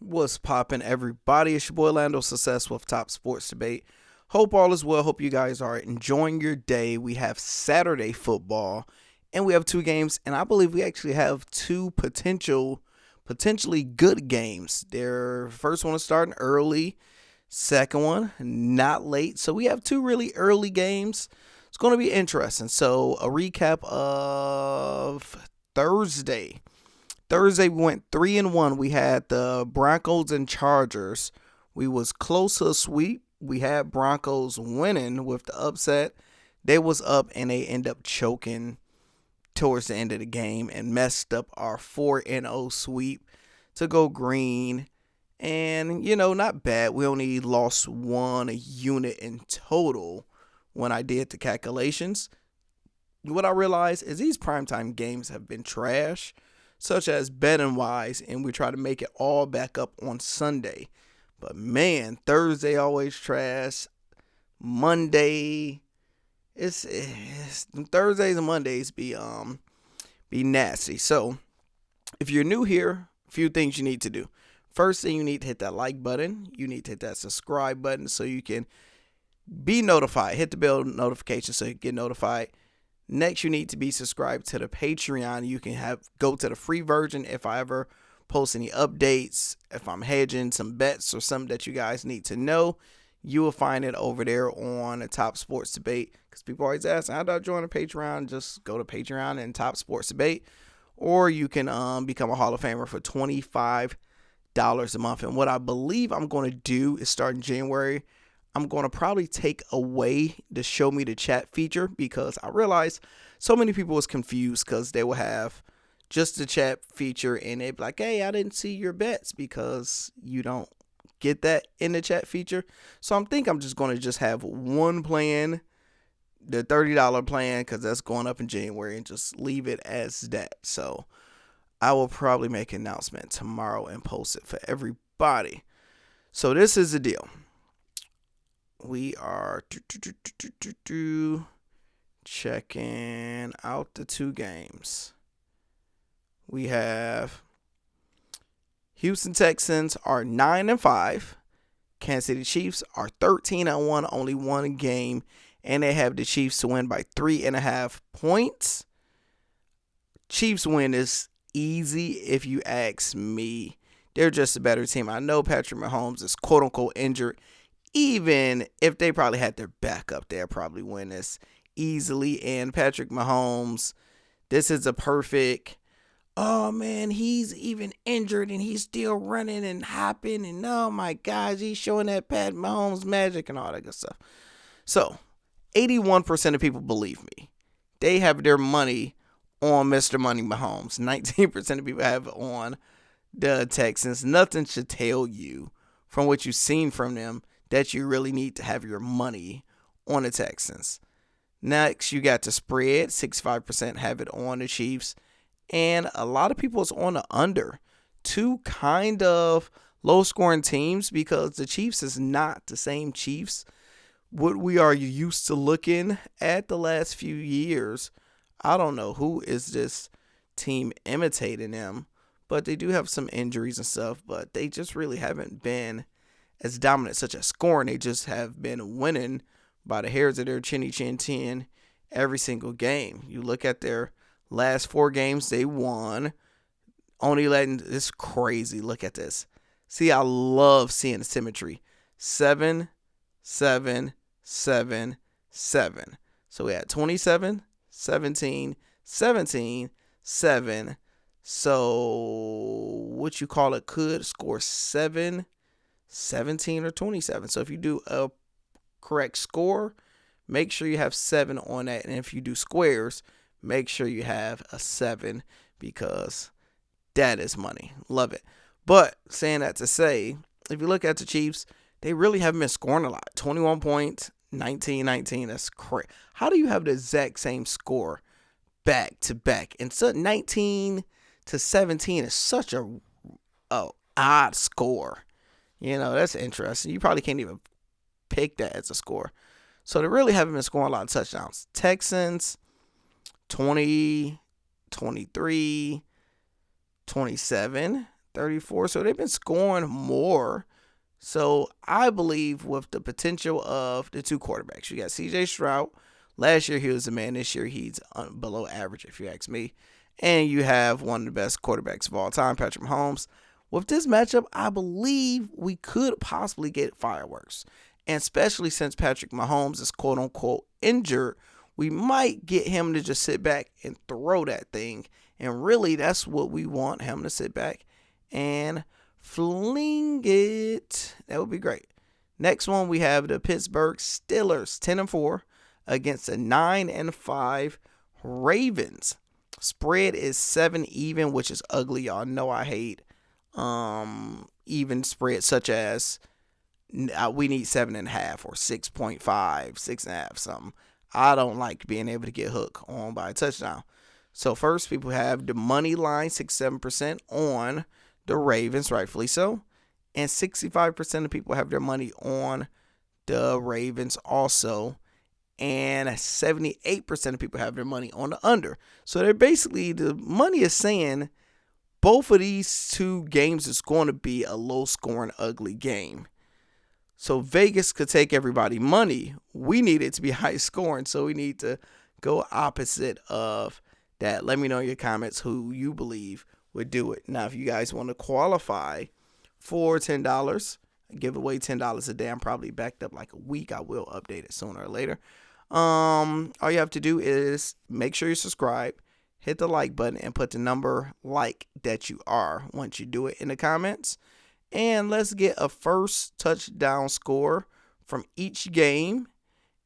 What's poppin', everybody? It's your boy Lando Success with Top Sports Debate. Hope all is well. Hope you guys are enjoying your day. We have Saturday football, and we have two games, and I believe we actually have two potentially good games. Their first one is starting early, second one not late. So we have two really early games. It's going to be interesting. So a recap of Thursday. Thursday we went 3-1. We had the Broncos and Chargers. We was close to a sweep. We had Broncos winning with the upset. They was up and they end up choking towards the end of the game and messed up our 4-0 sweep to go green. And, not bad. We only lost one unit in total when I did the calculations. What I realized is these primetime games have been trash, such as betting wise, and we try to make it all back up on Sunday. But man, Thursday always trash. Monday, it's Thursdays and Mondays be nasty. So if you're new here, a few things you need to do. First thing, you need to hit that like button. You need to hit that subscribe button so you can be notified. Hit the bell notification so you get notified. Next, you need to be subscribed to the Patreon. You can go to the free version if I ever post any updates, if I'm hedging some bets or something that you guys need to know. You will find it over there on the Top Sports Debate. Because people always ask, how do I join a Patreon? Just go to Patreon and Top Sports Debate. Or you can become a Hall of Famer for $25 a month. And what I believe I'm going to do is start in January, I'm going to probably take away the show me the chat feature, because I realized so many people was confused because they will have just the chat feature and they'd be like, hey, I didn't see your bets, because you don't get that in the chat feature. So I'm just going to just have one plan, the $30 plan, because that's going up in January, and just leave it as that. So I will probably make an announcement tomorrow and post it for everybody. So this is the deal. We are checking out the two games. We have Houston Texans are 9-5. Kansas City Chiefs are 13-1, only one game, and they have the Chiefs to win by 3.5 points. Chiefs win is easy if you ask me. They're just a better team. I know Patrick Mahomes is quote unquote injured. Even if they probably had their backup, they'll probably win this easily. And Patrick Mahomes, this is a perfect, oh man, he's even injured and he's still running and hopping. And oh my gosh, he's showing that Pat Mahomes magic and all that good stuff. So 81% of people believe me. They have their money on Mr. Money Mahomes. 19% of people have on the Texans. Nothing should tell you from what you've seen from them that you really need to have your money on the Texans. Next, you got the spread. 65% have it on the Chiefs. And a lot of people is on the under. Two kind of low-scoring teams, because the Chiefs is not the same Chiefs what we are used to looking at the last few years. I don't know who is this team imitating them, but they do have some injuries and stuff, but they just really haven't been as dominant, such as scoring. They just have been winning by the hairs of their chinny chin chin every single game. You look at their last 4 games, they won. Only letting, this crazy. Look at this. See, I love seeing the symmetry. 7, 7, 7, 7. So we had 27, 17, 17, 7. So what you call it could score 7, 17 or 27. So if you do a correct score, make sure you have 7 on that. And if you do squares, make sure you have a 7, because that is money. Love it. But saying that to say, if you look at the Chiefs, they really haven't been scoring a lot. 21 points, 19-19. That's crazy. How do you have the exact same score back to back? And so 19-17 is such a odd score. That's interesting. You probably can't even pick that as a score. So they really haven't been scoring a lot of touchdowns. Texans, 20, 23, 27, 34. So they've been scoring more. So I believe with the potential of the two quarterbacks, you got CJ Stroud. Last year he was a man. This year he's below average, if you ask me. And you have one of the best quarterbacks of all time, Patrick Mahomes. With this matchup, I believe we could possibly get fireworks. And especially since Patrick Mahomes is quote unquote injured, we might get him to just sit back and throw that thing. And really, that's what we want, him to sit back and fling it. That would be great. Next one, we have the Pittsburgh Steelers, 10-4, against the 9-5 Ravens. Spread is 7 even, which is ugly. Y'all know I hate even spreads such as we need 7.5 or 6.5, 6.5, something. I don't like being able to get hooked on by a touchdown. So first, people have the money line, 67% on the Ravens, rightfully so. And 65% of people have their money on the Ravens also. And 78% of people have their money on the under. So they're basically, the money is saying both of these two games is going to be a low-scoring, ugly game. So Vegas could take everybody money. We need it to be high-scoring, so we need to go opposite of that. Let me know in your comments who you believe would do it. Now, if you guys want to qualify for $10, give away $10 a day. I'm probably backed up like a week. I will update it sooner or later. All you have to do is make sure you subscribe, hit the like button, and put the number like that you are once you do it in the comments. And let's get a first touchdown score from each game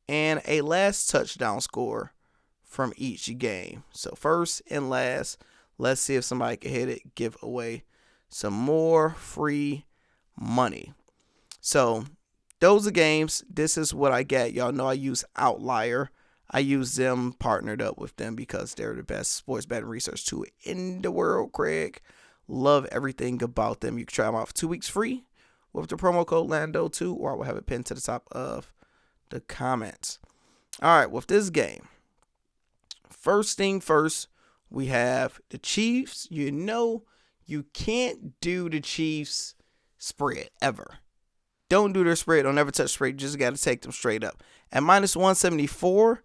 and a last touchdown score from each game. So first and last, let's see if somebody can hit it, give away some more free money. So those are games. This is what I get. Y'all know I use Outlier. I use them, partnered up with them because they're the best sports betting research tool in the world, Craig. Love everything about them. You can try them out for 2 weeks free with the promo code Lando2, or I will have it pinned to the top of the comments. All right, with this game, first thing first, we have the Chiefs. You know you can't do the Chiefs spread ever. Don't do their spread. Don't ever touch spread. You just got to take them straight up. At minus 174,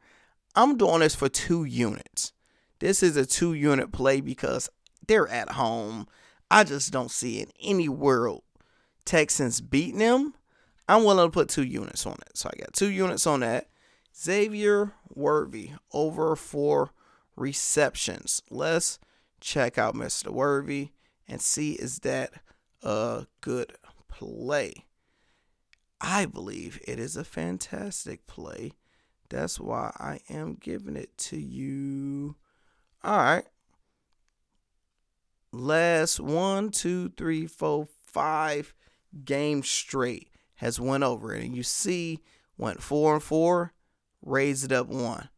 I'm doing this for 2 units. This is a 2-unit play because they're at home. I just don't see in any world Texans beating them. I'm willing to put 2 units on it. So I got 2 units on that. Xavier Worthy over 4 receptions. Let's check out Mr. Worthy and see is that a good play. I believe it is a fantastic play. That's why I am giving it to you. All right. Last 1, 2, 3, 4, 5 games straight has went over it. And you see, went 4-4, raised it up 1.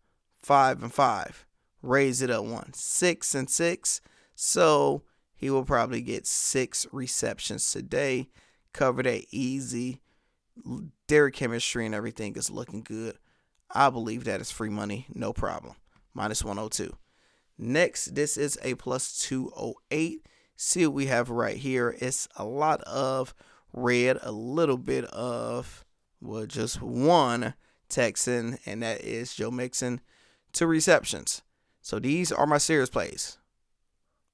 5-5, raised it up 1. 6-6. So he will probably get 6 receptions today. Cover that easy. Their chemistry and everything is looking good. I believe that is free money. No problem. Minus 102. Next, this is a plus 208. See what we have right here. It's a lot of red, a little bit of, well, just one Texan, and that is Joe Mixon, 2 receptions. So these are my serious plays.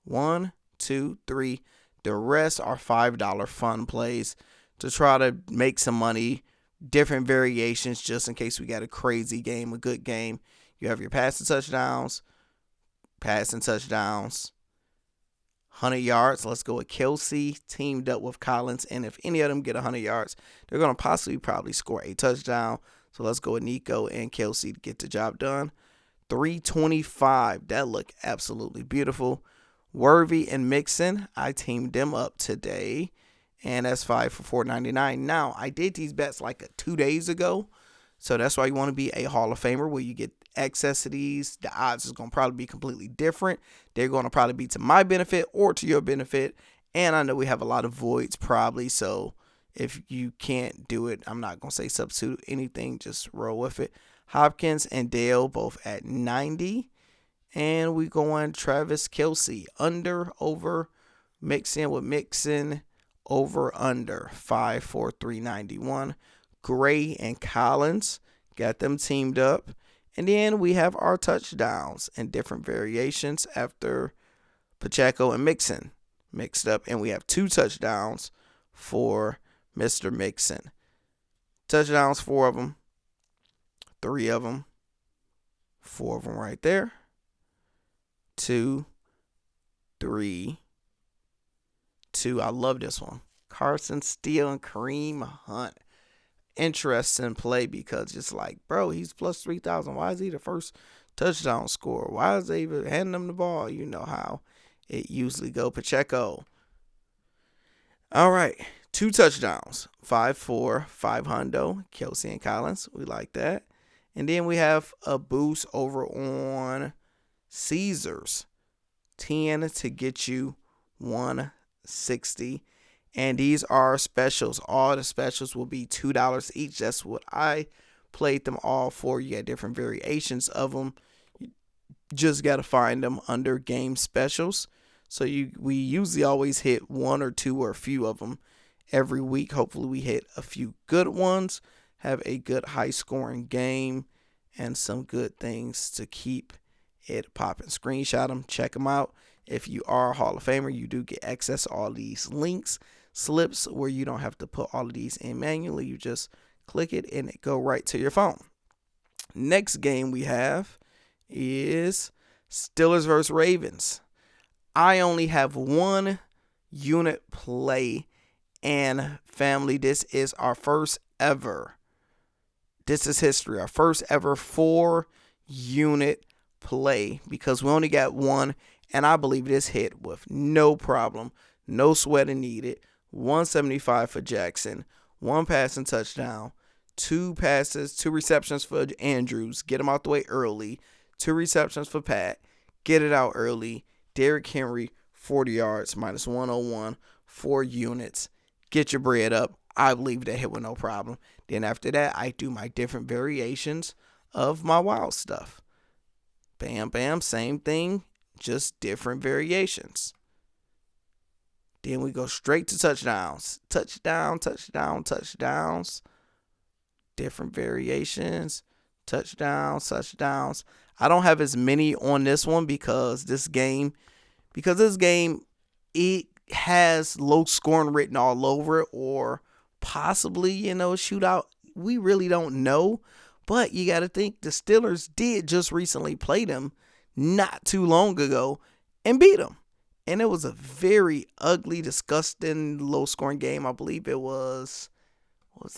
1, 2, 3. The rest are $5 fun plays to try to make some money, different variations just in case we got a crazy game, a good game. You have your passing touchdowns, 100 yards. Let's go with Kelsey teamed up with Collins, and if any of them get 100 yards, they're going to probably score a touchdown. So let's go with Nico and Kelsey to get the job done. 325. That looked absolutely beautiful. Worthy and Mixon, I teamed them up today, and that's 5 for $4.99. Now, I did these bets like 2 days ago, so that's why you want to be a Hall of Famer where you get access to these. The odds is going to probably be completely different. They're going to probably be to my benefit or to your benefit, and I know we have a lot of voids probably, so if you can't do it, I'm not going to say substitute anything. Just roll with it. Hopkins and Dale both at 90. And we go on Travis Kelsey under over Mixon over under 543.91. Gray and Collins got them teamed up. And then we have our touchdowns and different variations after Pacheco and Mixon mixed up. And we have 2 touchdowns for Mr. Mixon. Touchdowns, 4 of them. 3 of them. 4 of them right there. 2, 3, 2. I love this one. Carson Steele and Kareem Hunt. Interesting play because it's like, bro, he's plus 3,000. Why is he the first touchdown scorer? Why is they even handing him the ball? You know how it usually go. Pacheco. All right. 2 touchdowns. 5-4, 500. Kelsey and Collins. We like that. And then we have a boost over on Caesars. 10 to get you 160. And these are specials. All the specials will be $2 each. That's what I played them all for. You got different variations of them. You just got to find them under game specials. So we usually always hit 1 or 2 or a few of them every week. Hopefully we hit a few good ones, have a good high scoring game, and some good things to keep it popping. Screenshot them, check them out. If you are a Hall of Famer, you do get access to all these links, slips, where you don't have to put all of these in manually. You just click it and it go right to your phone. Next game we have is Steelers versus Ravens. I only have 1 unit play, and family, this is our first ever. This is history. Our first ever 4 unit play because we only got 1, and I believe this hit with no problem, no sweating needed. 175 for Jackson, 1 passing touchdown, 2 receptions for Andrews, get him out the way early, 2 receptions for Pat, get it out early. Derrick Henry, 40 yards, minus 101, 4 units. Get your bread up. I believe that hit with no problem. Then after that, I do my different variations of my wild stuff. Bam, bam, same thing, just different variations. Then we go straight to touchdowns. Touchdowns. Different variations. Touchdowns. I don't have as many on this one because this game, it has low scoring written all over it, or possibly, shootout. We really don't know. But you got to think the Steelers did just recently play them not too long ago and beat them. And it was a very ugly, disgusting, low-scoring game. I believe it was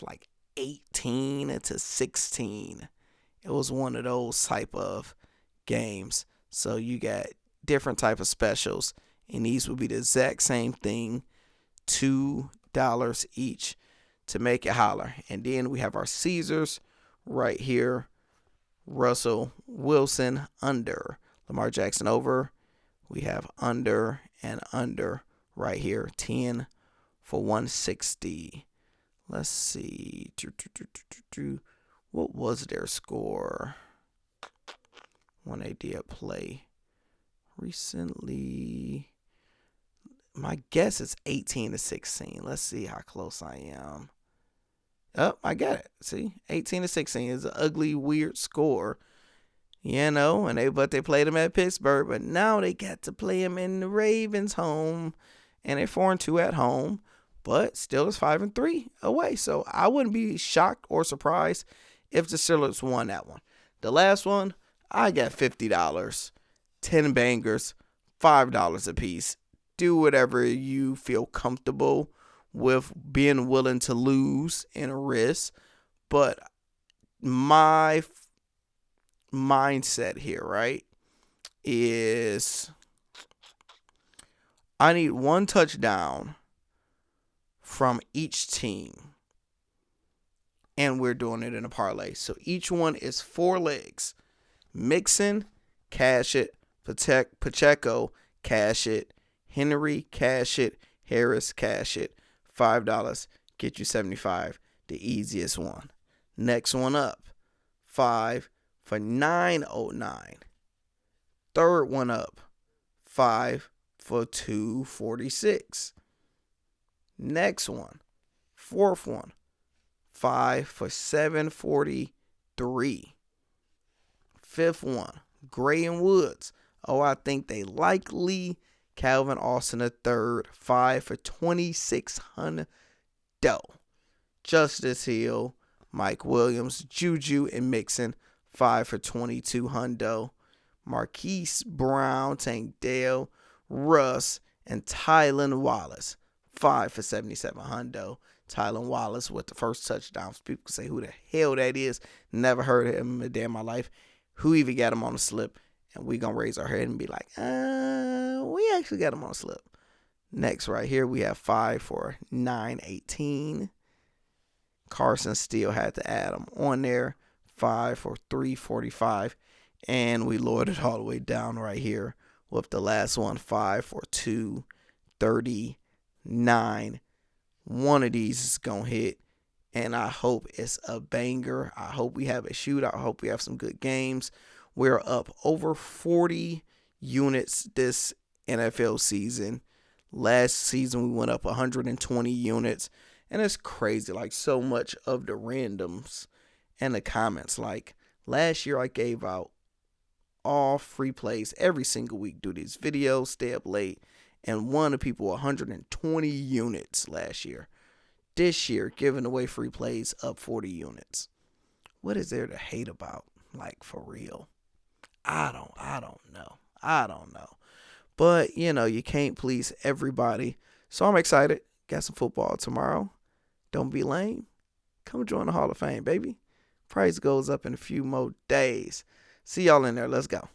like 18-16. It was one of those type of games. So you got different type of specials, and these would be the exact same thing, $2 each to make it holler. And then we have our Caesars right here. Russell Wilson under. Lamar Jackson over. We have under and under right here. 10 for 160. Let's see. What was their score when they did play recently? My guess is 18-16. Let's see how close I am. Oh, I got it. See, 18-16 is an ugly, weird score. But they played them at Pittsburgh, but now they got to play them in the Ravens' home, and they're 4-2 at home, but still it's 5-3 away. So I wouldn't be shocked or surprised if the Steelers won that one. The last one, I got $50, 10 bangers, $5 a piece. Do whatever you feel comfortable with, being willing to lose and risk, but my mindset here, right, is I need 1 touchdown from each team, and we're doing it in a parlay. So each one is 4 legs. Mixon, cash it. Pacheco, cash it. Henry, cash it. Harris, cash it. $5, get you 75. The easiest one. Next one up, 5 for $9.09. Third one up, 5 for 246. Next one, fourth one, 5 for 743. Fifth one, Gray and Woods. Oh, I think they likely. Calvin Austin III, 5 for 2,600. Justice Hill, Mike Williams, Juju, and Mixon, 5 for 2,200. Marquise Brown, Tank Dale, Russ, and Tylan Wallace, 5 for 7,700. Tylan Wallace with the first touchdown. People can say who the hell that is. Never heard of him in a day in my life. Who even got him on the slip? And we going to raise our head and be like, we actually got him on a slip. Next right here, we have 5 for 918. Carson still had to add him on there. 5 for 345. And we lowered it all the way down right here with the last one, 5 for 239. One of these is going to hit. And I hope it's a banger. I hope we have a shootout. I hope we have some good games. We're up over 40 units this NFL season. Last season, we went up 120 units. And it's crazy. Like, so much of the randoms and the comments. Like, last year I gave out all free plays every single week. Do these videos, stay up late. And won the people 120 units last year. This year, giving away free plays up 40 units. What is there to hate about? Like, for real? I don't know. But, you can't please everybody. So I'm excited. Got some football tomorrow. Don't be lame. Come join the Hall of Fame, baby. Price goes up in a few more days. See y'all in there. Let's go.